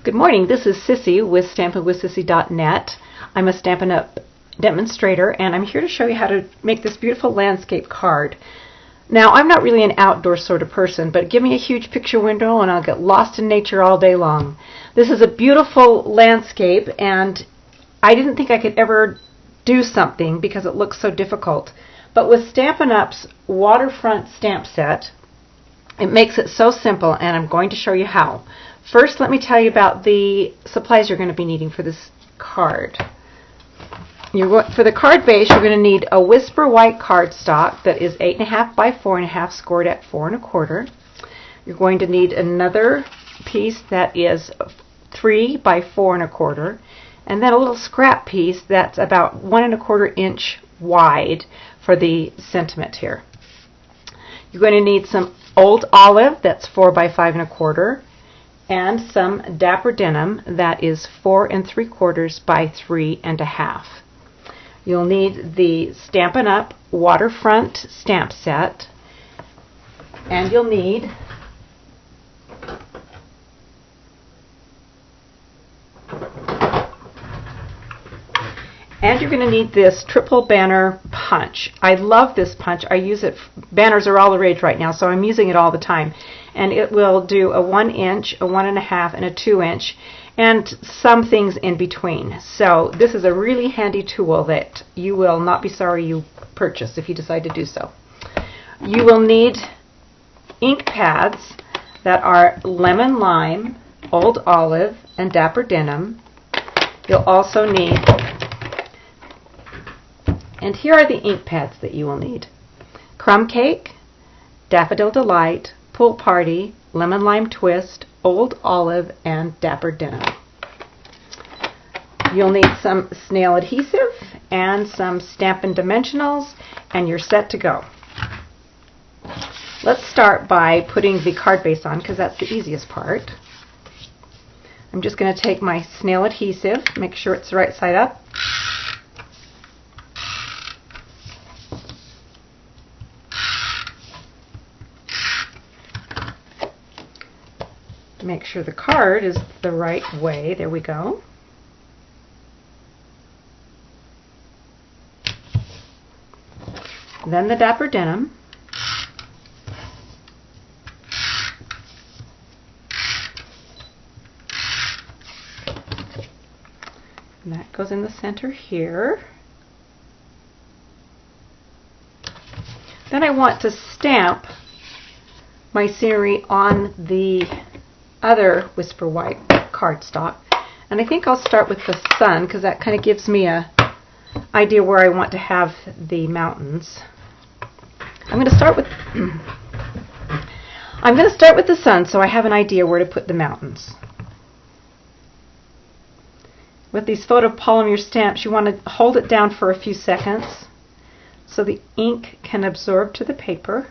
Good morning, this is Sissy with stampinwithsissy.net. I'm a Stampin' Up! Demonstrator, and I'm here to show you how to make this beautiful landscape card. Now, I'm not really an outdoor sort of person, but give me a huge picture window and I'll get lost in nature all day long. This is a beautiful landscape, and I didn't think I could ever do something because it looks so difficult. But with Stampin' Up's Waterfront stamp set, it makes it so simple, and I'm going to show you how. First, let me tell you about the supplies you're going to be needing for this card. For the card base, you're going to need a Whisper White cardstock that is 8.5 by 4.5, scored at 4 1/4. You're going to need another piece that is 3 by 4 1/4, and then a little scrap piece that's about 1 1/4 inch wide for the sentiment here. You're going to need some old olive that's 4 by 5 1/4. And some Dapper Denim that is 4 3/4 by 3 1/2. You'll need the Stampin' Up! Waterfront stamp set, and you'll need you're going to need this triple banner punch. I love this punch. I use it. Banners are all the rage right now, so I'm using it all the time. And it will do a 1 inch, a 1 1/2, and a 2 inch, and some things in between. So this is a really handy tool that you will not be sorry you purchased if you decide to do so. You will need ink pads that are lemon lime, old olive, and Dapper Denim. You'll also need, and here are the ink pads that you will need: Crumb Cake, Daffodil Delight, Pool Party, Lemon Lime Twist, Old Olive, and Dapper Denim. You'll need some snail adhesive and some Stampin' dimensionals, and you're set to go. Let's start by putting the card base on, because that's the easiest part. I'm just going to take my snail adhesive, make sure it's the right side up. Make sure the card is the right way. There we go. Then the Dapper Denim. And that goes in the center here. Then I want to stamp my scenery on the other Whisper White cardstock, and I think I'll start with the sun because that kind of gives me a idea where I want to have the mountains. I'm going to start with the sun, so I have an idea where to put the mountains. With these photopolymer stamps, you want to hold it down for a few seconds so the ink can absorb to the paper,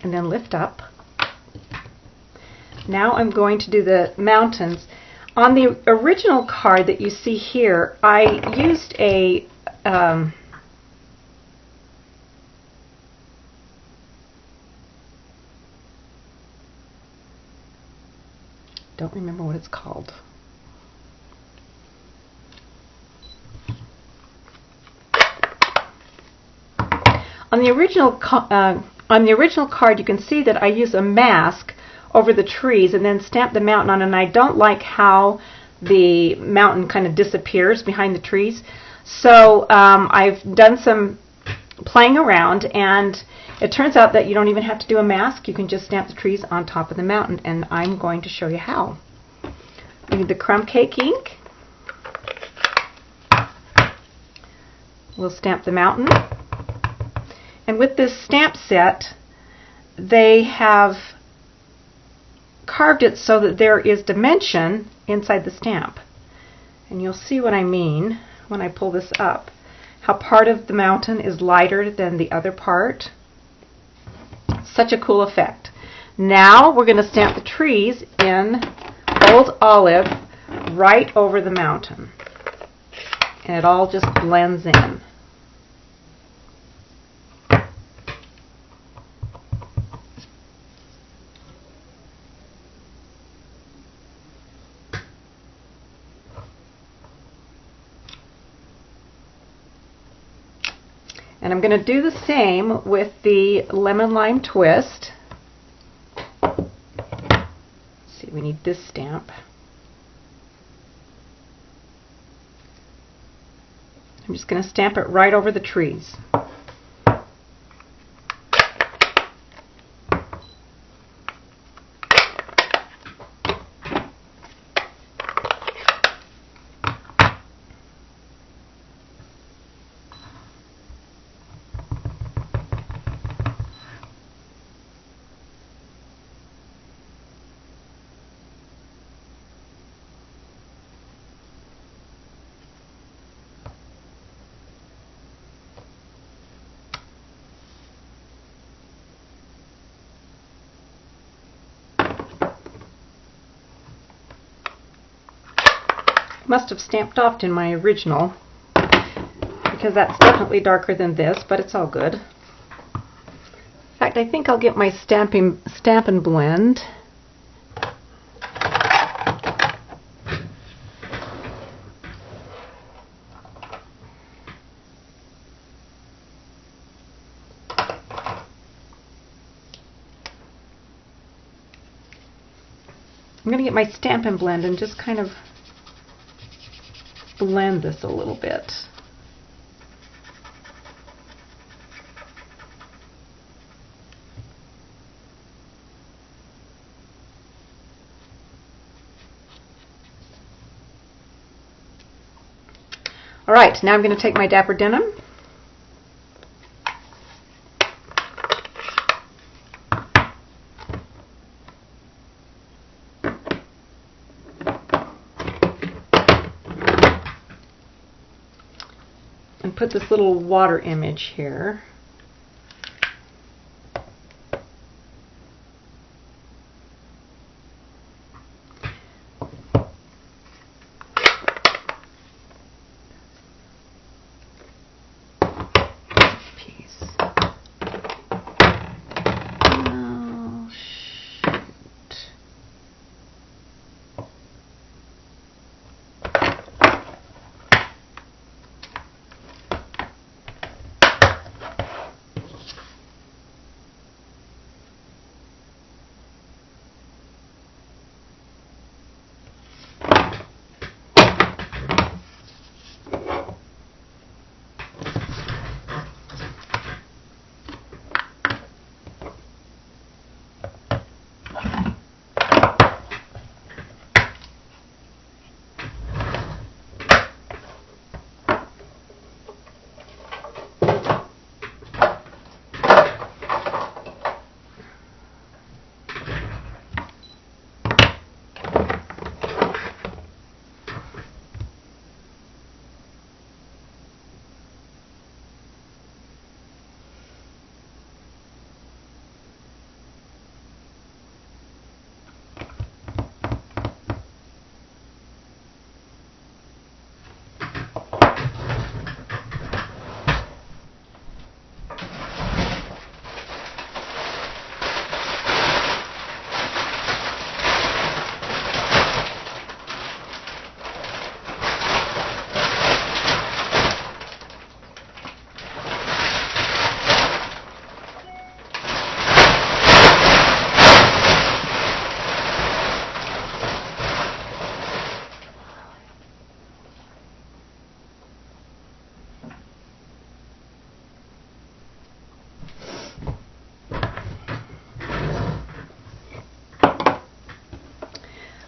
and then lift up. Now I'm going to do the mountains. On the original card that you see here, I used a don't remember what it's called. On the original card, you can see that I use a mask over the trees and then stamp the mountain on, and I don't like how the mountain kind of disappears behind the trees. So I've done some playing around, and it turns out that you don't even have to do a mask. You can just stamp the trees on top of the mountain, and I'm going to show you how. We need the Crumb Cake ink. We'll stamp the mountain. And with this stamp set, they have carved it so that there is dimension inside the stamp. And you'll see what I mean when I pull this up. How part of the mountain is lighter than the other part. Such a cool effect. Now we're going to stamp the trees in Old Olive right over the mountain. And it all just blends in. And I'm going to do the same with the lemon lime twist. Let's see, we need this stamp. I'm just going to stamp it right over the trees. Must have stamped off in my original because that's definitely darker than this, but it's all good. In fact, I think I'll get my Stampin' blend. I'm going to get my Stampin' blend and just kind of blend this a little bit. All right, now I'm going to take my Dapper Denim and put this little water image here.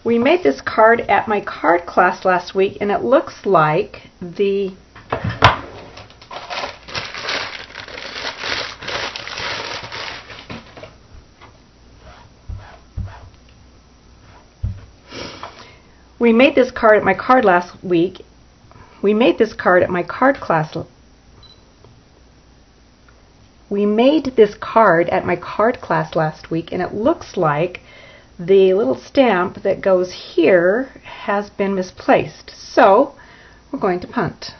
We made this card at my card class last week, and it looks like the We made this card at my card last week. We made this card at my card class. We made this card at my card class last week, and it looks like the little stamp that goes here has been misplaced. So we're going to punt.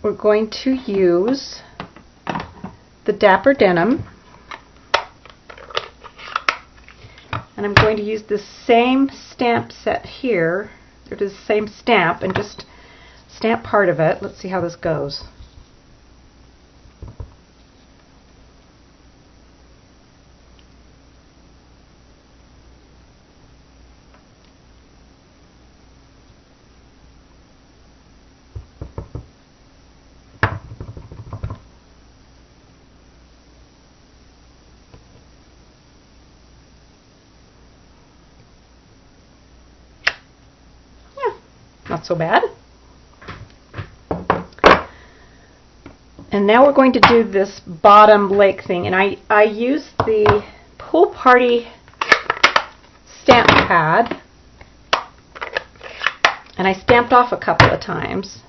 We're going to use the Dapper Denim, and I'm going to use the same stamp set here. It is the same stamp, and just stamp part of it. Let's see how this goes. Not so bad. And now we're going to do this bottom lake thing, and I use the Pool Party stamp pad, and I stamped off a couple of times.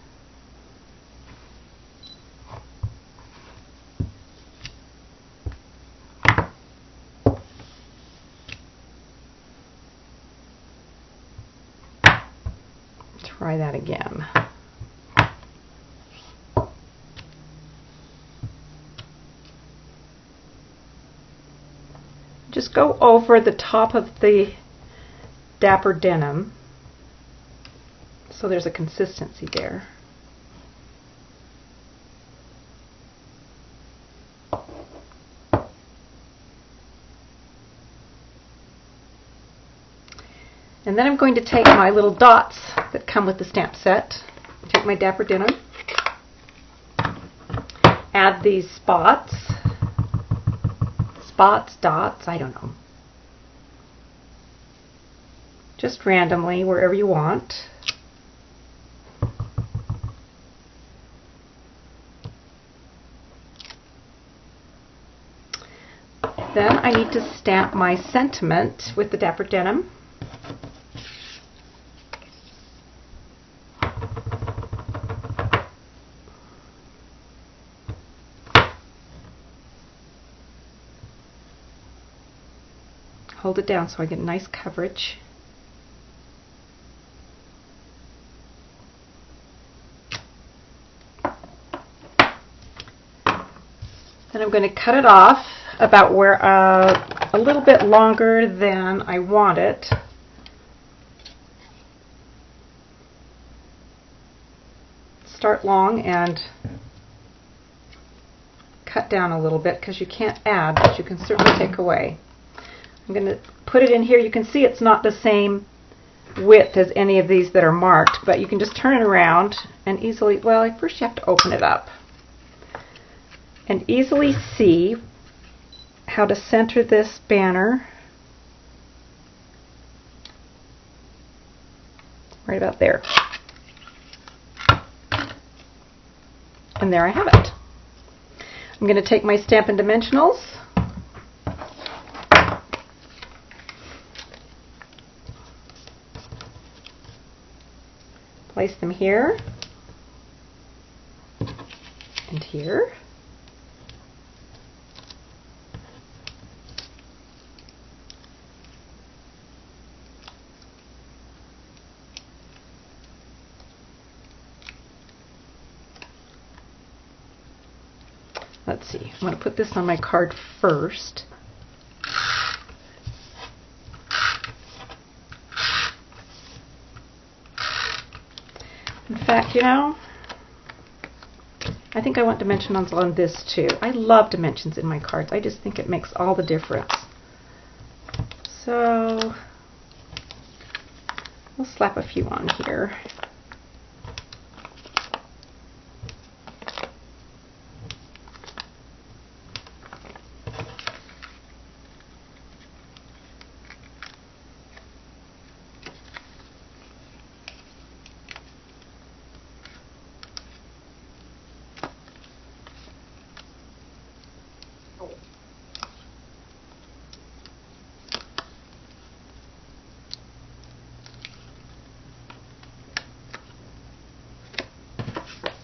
Try that again. Just go over the top of the Dapper Denim so there's a consistency there. And then I'm going to take my little dots that come with the stamp set, take my Dapper Denim, add these spots, dots, I don't know, just randomly wherever you want. Then I need to stamp my sentiment with the Dapper Denim. Hold it down so I get nice coverage. Then I'm going to cut it off about where a little bit longer than I want it. Start long and cut down a little bit, because you can't add, but you can certainly take away. I'm going to put it in here. You can see it's not the same width as any of these that are marked, but you can just turn it around and easily, well, first you have to open it up and easily see how to center this banner right about there. And there I have it. I'm going to take my Stampin' Dimensionals, place them here and here. Let's see, I'm going to put this on my card first. In fact, you know, I think I want dimensions on this too. I love dimensions in my cards. I just think it makes all the difference. So we'll slap a few on here.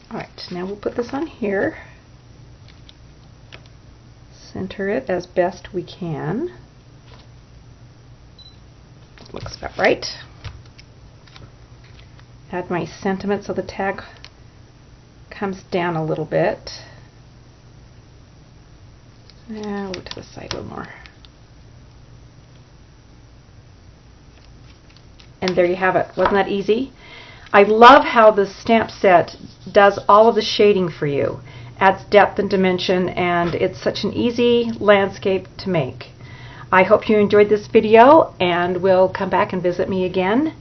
Alright, now we'll put this on here. Center it as best we can. Looks about right. Add my sentiment so the tag comes down a little bit. Now to the side a little more. And there you have it. Wasn't that easy? I love how the stamp set does all of the shading for you. Adds depth and dimension, and it's such an easy landscape to make. I hope you enjoyed this video and will come back and visit me again.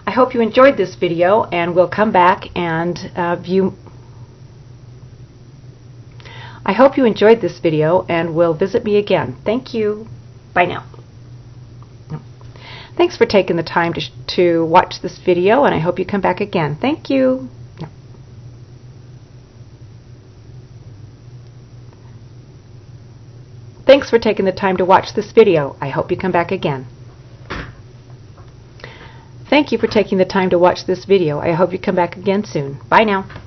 I hope you enjoyed this video and will come back and view. I hope you enjoyed this video and will visit me again. Thank you. Bye now. Thanks for taking the time to watch this video, and I hope you come back again. Thank you. Thanks for taking the time to watch this video. I hope you come back again. Thank you for taking the time to watch this video. I hope you come back again soon. Bye now.